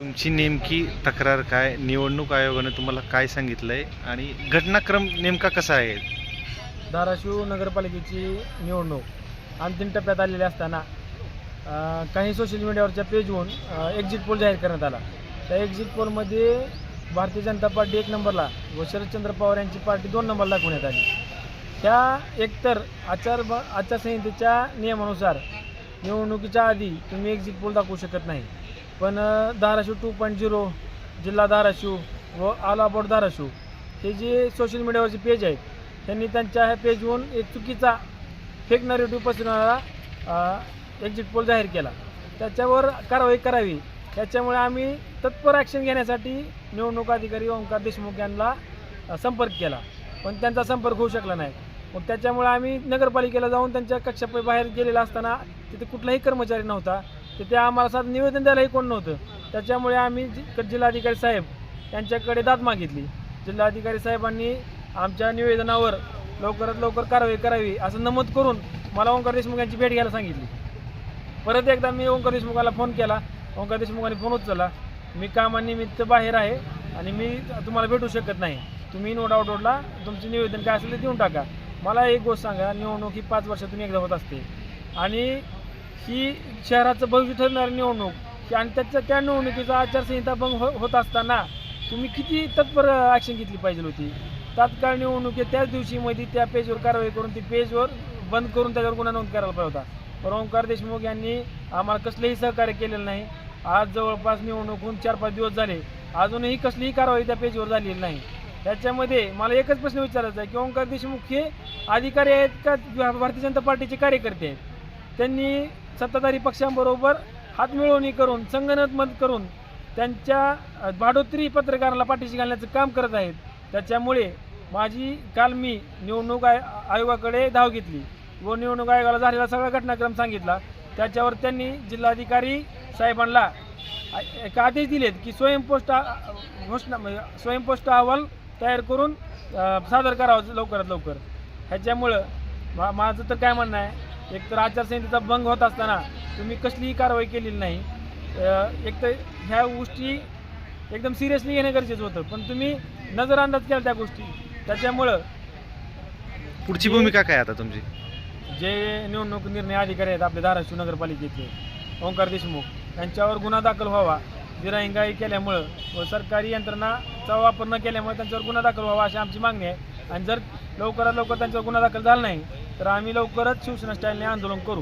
तुमची नेमकी तक्रार काय? निवडणूक आयोगाने तुम्हाला काय सांगितलंय आणि घटनाक्रम नेमका कसा आहे? धाराशिव नगरपालिकेची निवडणूक अंतिम टप्प्यात आलेली असताना काही सोशल मीडियावरच्या पेजवरून एक्झिट पोल जाहीर करण्यात आला. त्या एक्झिट पोलमध्ये भारतीय जनता पार्टी 1 नंबरला व शरदचंद्र पवार यांची पार्टी 2 नंबरला दाखवण्यात आली. त्या एकतर आचारसंहितेच्या नियमानुसार निवडणुकीच्या आधी तुम्ही एक्झिट पोल दाखवू शकत नाही, पण धाराशिव 2.0 जिल्हा धाराशिव व ऑल अबाउट धाराशिव हे जे सोशल मीडियावरचे पेज आहेत त्यांनी त्यांच्या ह्या पेजवरून एक चुकीचा फेक नरेटिव्ह पसरवणारा एक्झिट पोल जाहीर केला. त्याच्यावर कारवाई करावी त्याच्यामुळे आम्ही तत्पर ॲक्शन घेण्यासाठी निवडणूक अधिकारी ओंकार देशमुख यांना संपर्क केला, पण त्यांचा संपर्क होऊ शकला नाही. मग त्याच्यामुळे आम्ही नगरपालिकेला जाऊन त्यांच्या कक्षाबाहेर गेलेला असताना तिथे कुठलाही कर्मचारी नव्हता, तिथे आम्हाला साधं निवेदन द्यायलाही कोण नव्हतं. त्याच्यामुळे आम्ही जिल्हाधिकारी साहेब यांच्याकडे दाद मागितली. जिल्हाधिकारी साहेबांनी आमच्या निवेदनावर लवकरात लवकर कारवाई करावी असं नमूद करून मला ओंकार देशमुख यांची भेट घ्यायला सांगितली. परत एकदा मी ओंकार देशमुखाला फोन केला. ओंकार देशमुखाने फोन उचलला. मी कामानिमित्त बाहेर आहे आणि मी तुम्हाला भेटू शकत नाही, तुम्ही नो डाऊट रोडला तुमचे निवेदन काय असेल ते देऊन टाका. मला एक गोष्ट सांगा, निवडणूक ही 5 वर्षातून एकदा होत असते आणि ही शहराचं भविष्य ठरणारी निवडणूक आणि त्या निवडणुकीचा आचारसंहिता भंग होत असताना तुम्ही किती तत्पर ॲक्शन घेतली पाहिजे होती. तात्काळ निवडणुकीत त्याच दिवशीमध्ये त्या पेजवर कारवाई करून ती पेजवर बंद करून त्याच्यावर गुन्हा नोंद करायला पाहिजे होता. पण ओंकार देशमुख यांनी आम्हाला कसलेही सहकार्य केलेलं नाही. आज जवळपास निवडणूक होऊन 4-5 दिवस झाले, अजूनही कसलीही कारवाई त्या पेजवर झालेली नाही. त्याच्यामध्ये मला एकच प्रश्न विचारायचा आहे की ओंकार देशमुख हे अधिकारी आहेत का भारतीय जनता पार्टीचे कार्यकर्ते आहेत? त्यांनी सत्ताधारी पक्षांबरोबर हातमिळवणी करून संगनमत मत करून त्यांच्या भाडोत्री पत्रकाराला पाठीशी घालण्याचं काम करत आहेत. त्याच्यामुळे काल मी निवडणूक आयोगाकडे धाव घेतली व निवडणूक आयोगाला झालेला सगळा घटनाक्रम सांगितला. त्याच्यावर त्यांनी जिल्हाधिकारी साहेबांना एक आदेश दिलेत की स्वयंपोस्ट अहवाल तयार करून सादर करावं लवकरात लवकर. ह्याच्यामुळं माझं तर काय म्हणणं आहे, एकतर आचारसंहितेचा भंग होत असताना तुम्ही कसलीही कारवाई केलेली नाही. एकतर ह्या गोष्टी एकदम सिरियसली घेणं गरजेचं होतं, पण तुम्ही नजरअंदाज केला त्या गोष्टी. त्याच्यामुळं पुढची भूमिका काय आता तुमची? जे निवडणूक निर्णय अधिकारी आहेत आपले धाराशिव नगरपालिकेचे ओंकार देशमुख यांच्यावर गुन्हा दाखल व्हावा. दिरंगाई केल्यामुळं व सरकारी यंत्रणाचा वापर न केल्यामुळे त्यांच्यावर गुन्हा दाखल व्हावा अशी आमची मागणी आहे. आणि जर लवकरात लवकर त्यांच्यावर गुन्हा दाखल झाला नाही तर आम्ही लवकरच शिवसेना स्टाईलने आंदोलन करू.